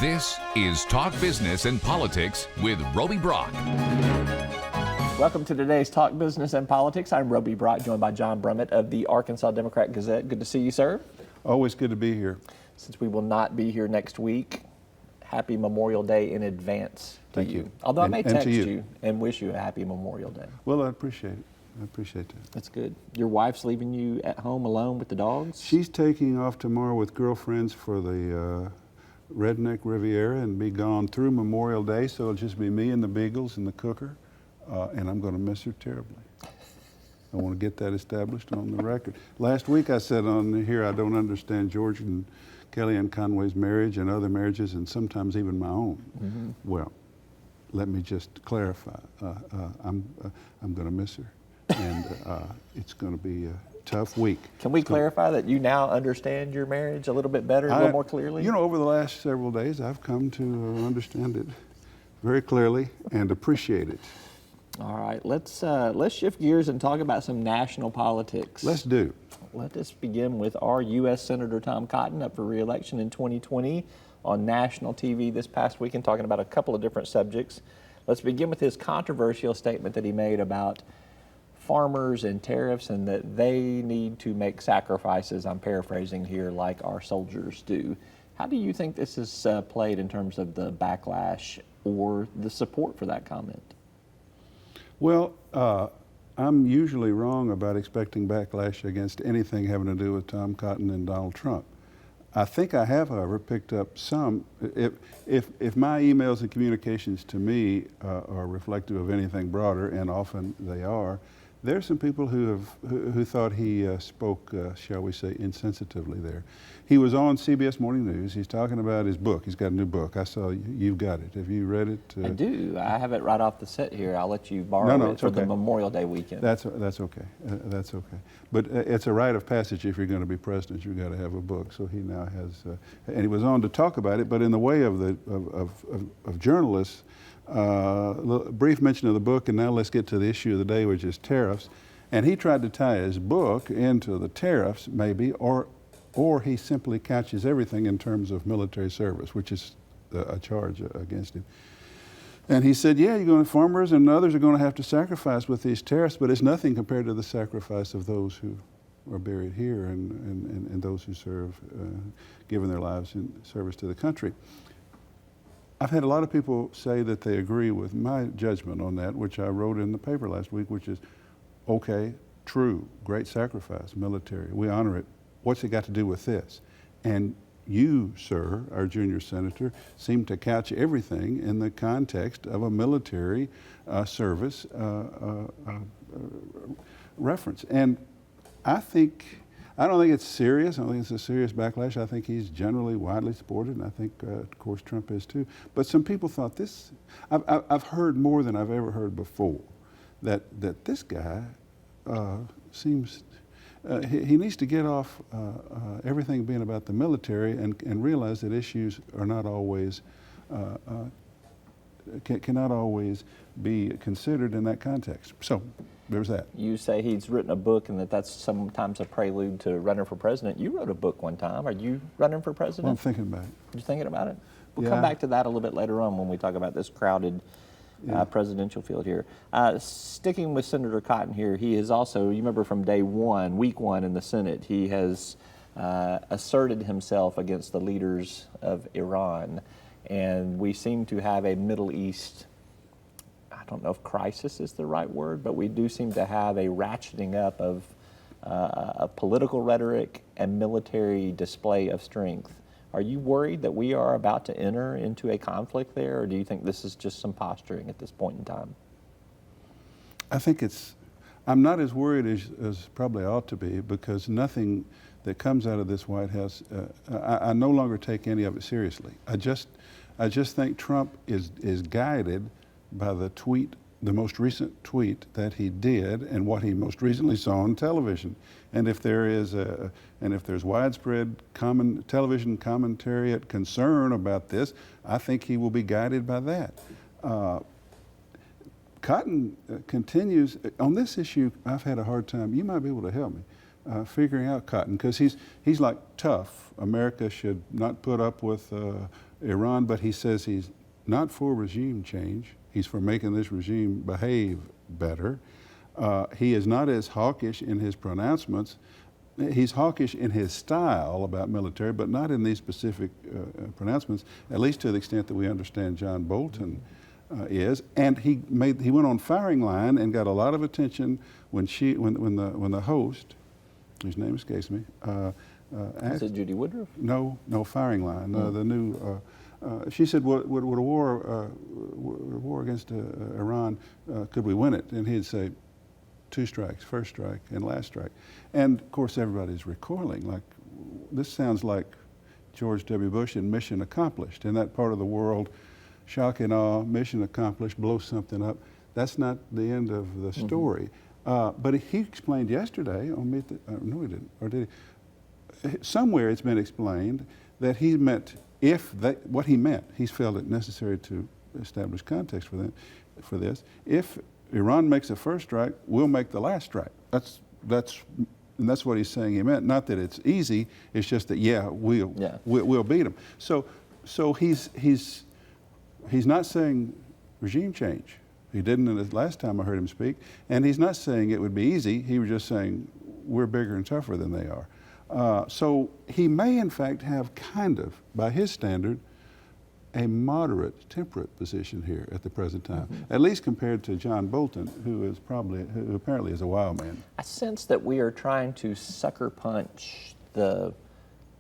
This is Talk Business and Politics with Roby Brock. Welcome to today's Talk Business and Politics. I'm Roby Brock, joined by John Brummett of the Arkansas Democrat-Gazette. Good to see you, sir. Always good to be here. Since we will not be here next week, happy Memorial Day in advance to Thank you. Although I may text you. you and wish you a happy Memorial Day. Well, I appreciate it. I appreciate that. That's good. Your wife's leaving you at home alone with the dogs? She's taking off tomorrow with girlfriends for the Redneck Riviera and be gone through Memorial Day, so it'll just be me and the Beagles and the cooker, and I'm going to miss her terribly. I want to get that established on the record. Last week I said on here I don't understand George and Kellyanne Conway's marriage and other marriages and sometimes even my own. Mm-hmm. Well, let me just clarify. I'm going to miss her, and it's going to be a tough week. Can we clarify that you now understand your marriage a little bit better, a little more clearly? You know, over the last several days, I've come to understand it very clearly and appreciate it. All right, let's shift gears and talk about some national politics. Let's do. Let us begin with our U.S. Senator Tom Cotton up for re-election in 2020 on national TV this past weekend, talking about a couple of different subjects. Let's begin with his controversial statement that he made about farmers and tariffs and that they need to make sacrifices, I'm paraphrasing here, like our soldiers do. How do you think this is played in terms of the backlash or the support for that comment? Well, I'm usually wrong about expecting backlash against anything having to do with Tom Cotton and Donald Trump. I think I have, however, picked up some. If my emails and communications to me are reflective of anything broader, and often they are, there are some people who thought he spoke, shall we say, insensitively there. He was on CBS Morning News. He's talking about his book. He's got a new book. I saw you've got it. Have you read it? I do. I have it right off the set here. I'll let you borrow it for the Memorial Day weekend. That's okay. That's okay. But it's a rite of passage if you're going to be president. You've got to have a book. So he now has, and he was on to talk about it. But in the way of journalists. A brief mention of the book, and now let's get to the issue of the day, which is tariffs. And he tried to tie his book into the tariffs, maybe, or he simply couches everything in terms of military service, which is a charge against him. And he said, yeah, farmers and others are going to have to sacrifice with these tariffs, but it's nothing compared to the sacrifice of those who are buried here and those who serve, given their lives in service to the country. I've had a lot of people say that they agree with my judgment on that, which I wrote in the paper last week, which is, okay, true, great sacrifice, military, we honor it. What's it got to do with this? And you, sir, our junior senator, seem to couch everything in the context of a military service reference. And I don't think it's serious. I don't think it's a serious backlash. I think he's generally widely supported, and I think, of course, Trump is too. But some people thought this. I've heard more than I've ever heard before that this guy seems he needs to get off everything being about the military and realize that issues are not always cannot always be considered in that context. So there's that. You say he's written a book and that's sometimes a prelude to running for president. You wrote a book one time. Are you running for president? Well, I'm thinking about it. You're thinking about it? We'll come back to that a little bit later on when we talk about this crowded presidential field here. Sticking with Senator Cotton here, he is also, you remember from week one in the Senate, he has asserted himself against the leaders of Iran. And we seem to have a Middle East, I don't know if crisis is the right word, but we do seem to have a ratcheting up of a political rhetoric and military display of strength. Are you worried that we are about to enter into a conflict there, or do you think this is just some posturing at this point in time? I think I'm not as worried as probably I ought to be, because nothing that comes out of this White House, I no longer take any of it seriously. I just think Trump is guided by the most recent tweet that he did and what he most recently saw on television. And if there's widespread television commentary concern about this, I think he will be guided by that. Cotton continues on this issue. I've had a hard time. You might be able to help me. figuring out Cotton, because he's like tough. America should not put up with Iran, but he says he's not for regime change. He's for making this regime behave better. He is not as hawkish in his pronouncements. He's hawkish in his style about military, but not in these specific pronouncements, at least to the extent that we understand John Bolton is. And he went on firing line and got a lot of attention when the host, whose name escapes me, is it Judy Woodruff? No, firing line. The new. She said, "Would a war against Iran, could we win it?" And he'd say, 2 strikes, first strike and last strike. And of course, everybody's recoiling. Like, this sounds like George W. Bush in Mission Accomplished. In that part of the world, shock and awe, mission accomplished, blow something up. That's not the end of the story. But he explained yesterday on Meet the, no he didn't, or did he? Somewhere it's been explained that he meant what he meant, he's felt it necessary to establish context for this. If Iran makes the first strike, we'll make the last strike. That's what he's saying he meant. Not that it's easy, it's just that, we'll beat them. So he's not saying regime change. He didn't in the last time I heard him speak. And he's not saying it would be easy. He was just saying we're bigger and tougher than they are. So he may in fact have kind of, by his standard, a moderate, temperate position here at the present time, at least compared to John Bolton, who apparently is a wild man. I sense that we are trying to sucker punch the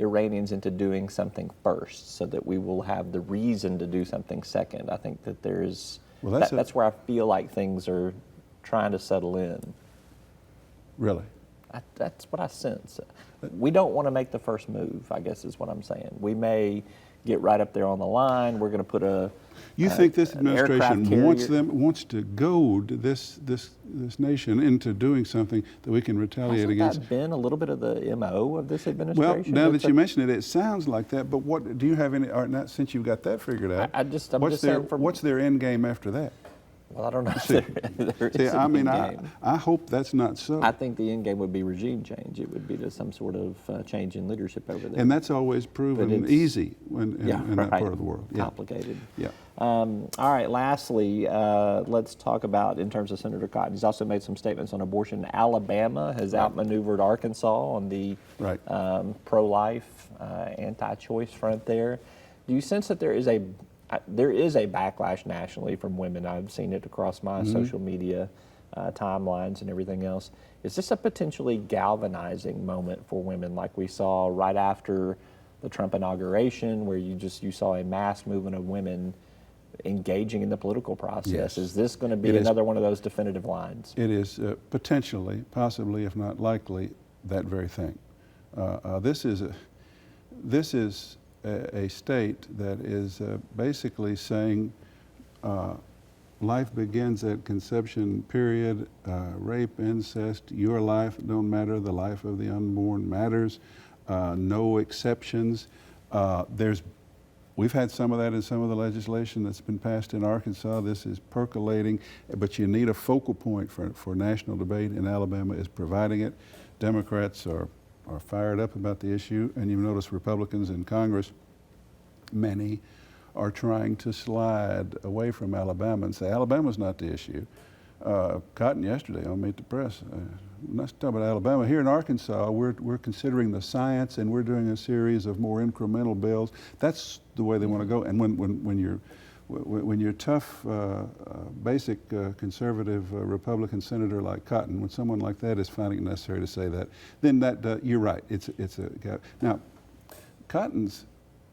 Iranians into doing something first, so that we will have the reason to do something second. I think that there's that's where I feel like things are trying to settle in. Really? That's what I sense. We don't want to make the first move, I guess is what I'm saying. We may get right up there on the line. We're going to put a. You think this administration wants to goad this nation into doing something that we can retaliate against? Hasn't that been a little bit of the MO of this administration? Well, now that you mention it, it sounds like that. But what do you have any? Or not, since you've got that figured out, what's their end game after that? Well, I don't know. I hope that's not so. I think the end game would be regime change. It would be to some sort of change in leadership over there. And that's always proven easy in that part of the world. Complicated. Yeah. All right. Lastly, let's talk about, in terms of Senator Cotton, he's also made some statements on abortion. Alabama has outmaneuvered Arkansas on the pro-life, anti-choice front there. Do you sense that there is a backlash nationally from women? I've seen it across my social media timelines and everything else. Is this a potentially galvanizing moment for women, like we saw right after the Trump inauguration, where you saw a mass movement of women engaging in the political process? Yes. Is this going to be another one of those definitive lines? It is potentially, possibly, if not likely, that very thing. This is a state that is basically saying life begins at conception, period. Rape, incest, your life don't matter. The life of the unborn matters. No exceptions. We've had some of that in some of the legislation that's been passed in Arkansas. This is percolating, but you need a focal point for national debate, and Alabama is providing it. Democrats are fired up about the issue, and you notice Republicans in Congress, many, are trying to slide away from Alabama and say Alabama's not the issue. Cotton yesterday on Meet the Press, let's talk about Alabama. Here in Arkansas, we're considering the science, and we're doing a series of more incremental bills. That's the way they want to go. And when you're tough, basic conservative Republican senator like Cotton, when someone like that is finding it necessary to say that, then you're right. It's a gap. Now, Cotton's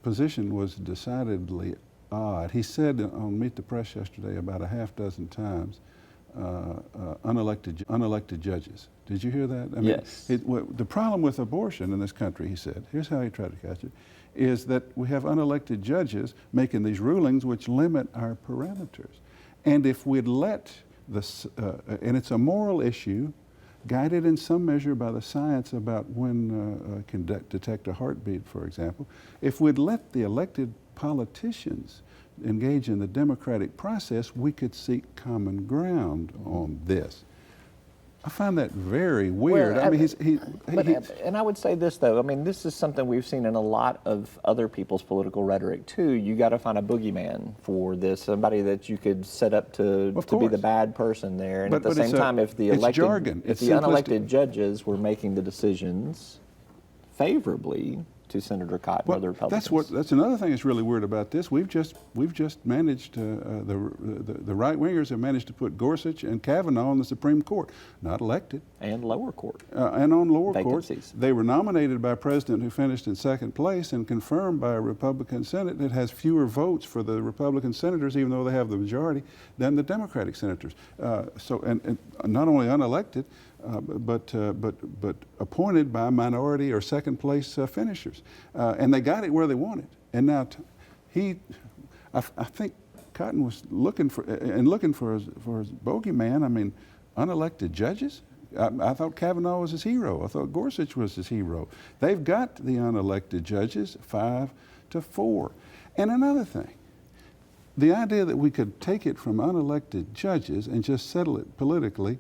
position was decidedly odd. He said on Meet the Press yesterday about a half dozen times, unelected judges. Did you hear that? Yes. The problem with abortion in this country, he said, here's how he tried to catch it, is that we have unelected judges making these rulings which limit our parameters. And if we'd let and it's a moral issue, guided in some measure by the science about when can detect a heartbeat, for example, if we'd let the elected politicians engage in the democratic process, we could seek common ground on this. I find that very weird. I mean, and I would say this, though. I mean, this is something we've seen in a lot of other people's political rhetoric, too. You got to find a boogeyman for this, somebody that you could set up to be the bad person there. And at the same time, if the unelected judges were making the decisions favorably to Senator Cotton or the Republicans. That's another thing that's really weird about this. We've just managed to, the right wingers have managed to put Gorsuch and Kavanaugh on the Supreme Court, not elected. And lower court. And on lower vacancies. Court. They were nominated by a president who finished in second place and confirmed by a Republican Senate that has fewer votes for the Republican senators, even though they have the majority, than the Democratic senators. And not only unelected, but appointed by minority or second place finishers. And they got it where they wanted. And now I think Cotton was looking for his bogeyman. I mean, unelected judges? I thought Kavanaugh was his hero. I thought Gorsuch was his hero. They've got the unelected judges 5-4. And another thing, the idea that we could take it from unelected judges and just settle it politically,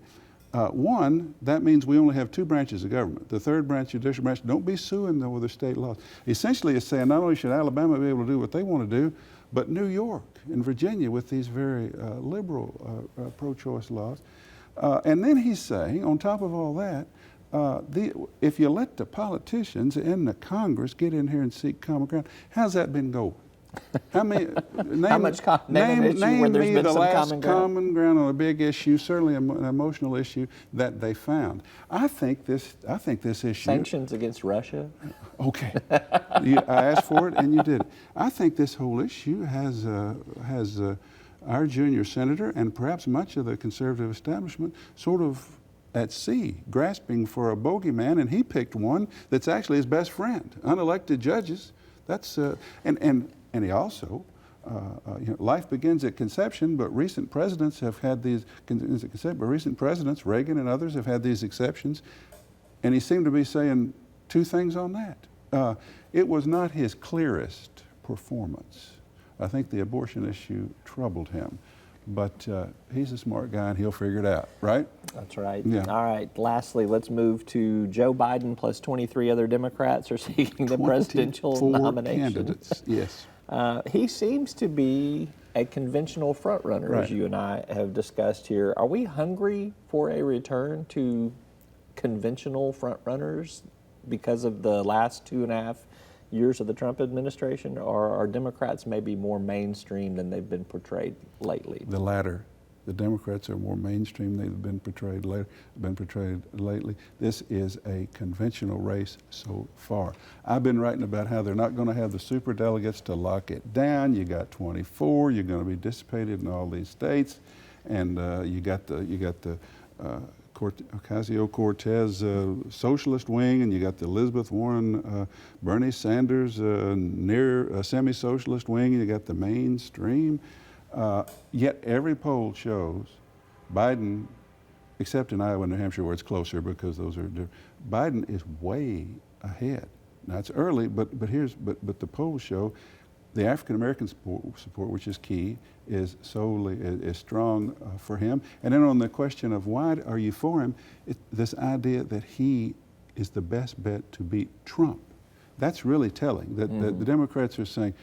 one, that means we only have two branches of government. The third branch, judicial branch, don't be suing them with their state laws. Essentially, it's saying not only should Alabama be able to do what they want to do, but New York and Virginia with these very liberal pro-choice laws. And then he's saying, on top of all that, if you let the politicians in the Congress get in here and seek common ground, how's that been going? How many? Name me the last common ground on a big issue, certainly an emotional issue that they found. I think this issue. Sanctions against Russia. Okay, I asked for it and you did it. I think this whole issue has our junior senator and perhaps much of the conservative establishment sort of at sea, grasping for a bogeyman, and he picked one that's actually his best friend. Unelected judges. That's and he also, life begins at conception, but recent presidents have had these, Reagan and others have had these exceptions, and he seemed to be saying two things on that. It was not his clearest performance. I think the abortion issue troubled him, but he's a smart guy and he'll figure it out, right? That's right. Yeah. All right, lastly, let's move to Joe Biden plus 23 other Democrats are seeking the presidential nomination. Candidates, yes. He seems to be a conventional frontrunner, Right. as you and I have discussed here. Are we hungry for a return to conventional frontrunners because of the last 2.5 years of the Trump administration, or are Democrats maybe more mainstream than they've been portrayed lately? The latter. The Democrats are more mainstream. They've been portrayed lately. This is a conventional race so far. I've been writing about how they're not going to have the super delegates to lock it down. You got 24. You're going to be dissipated in all these states, and you got the Ocasio-Cortez socialist wing, and you got the Elizabeth Warren, Bernie Sanders near semi-socialist wing, and you got the mainstream. Yet every poll shows Biden, except in Iowa and New Hampshire where it's closer because those are different, Biden is way ahead. Now it's early, but the polls show the African American support, which is key, is strong for him. And then on the question of why are you for him, this idea that he is the best bet to beat Trump, that's really telling. That the Democrats are saying,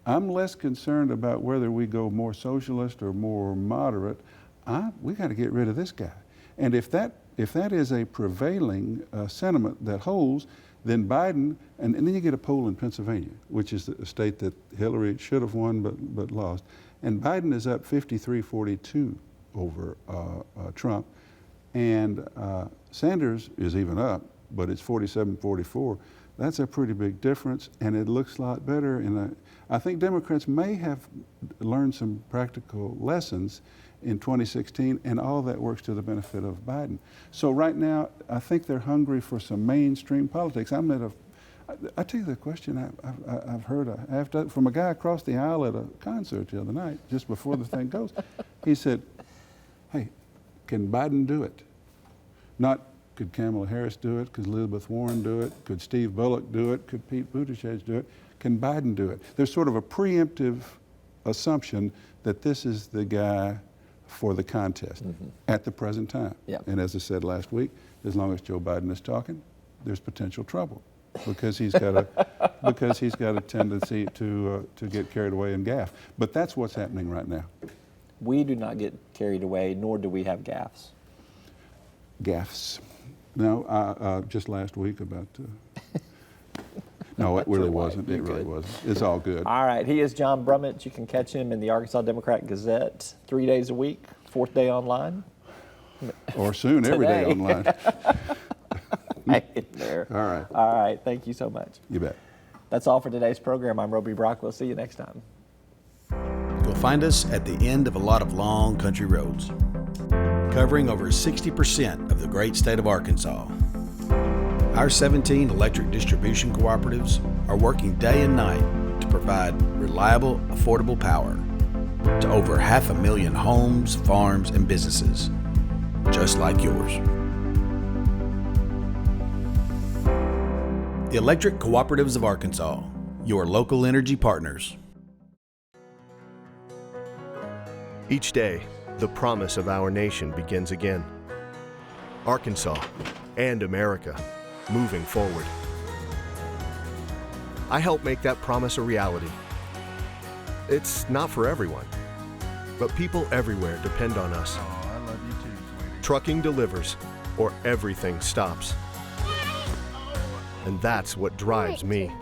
I'm less concerned about whether we go more socialist or more moderate. We got to get rid of this guy. And if that is a prevailing sentiment that holds, then Biden, and then you get a poll in Pennsylvania, which is a state that Hillary should have won but lost, and Biden is up 53-42 over Trump, and Sanders is even up, but it's 47-44. That's a pretty big difference, and it looks a lot better. And I think Democrats may have learned some practical lessons in 2016, and all that works to the benefit of Biden. So right now, I think they're hungry for some mainstream politics. I tell you the question I've heard from a guy across the aisle at a concert the other night, just before the thing goes. He said, hey, can Biden do it? Not, could Kamala Harris do it? Could Elizabeth Warren do it? Could Steve Bullock do it? Could Pete Buttigieg do it? Can Biden do it? There's sort of a preemptive assumption that this is the guy for the contest at the present time. Yep. And as I said last week, as long as Joe Biden is talking, there's potential trouble because he's got a tendency to get carried away and gaffe. But that's what's happening right now. We do not get carried away, nor do we have gaffes. Gaffes. No, just last week about. No, it really wasn't. It really wasn't. It's all good. All right. He is John Brummett. You can catch him in the Arkansas Democrat Gazette 3 days a week, 4th day online. Or soon, every day online. Hang in there. All right. All right. Thank you so much. You bet. That's all for today's program. I'm Roby Brock. We'll see you next time. You'll find us at the end of a lot of long country roads, covering over 60% of the great state of Arkansas. Our 17 electric distribution cooperatives are working day and night to provide reliable, affordable power to over 500,000 homes, farms, and businesses, just like yours. The Electric Cooperatives of Arkansas, your local energy partners. Each day, the promise of our nation begins again. Arkansas and America, moving forward. I help make that promise a reality. It's not for everyone, but people everywhere depend on us. Oh, I love you too, sweetie. Trucking delivers, or everything stops. And that's what drives me.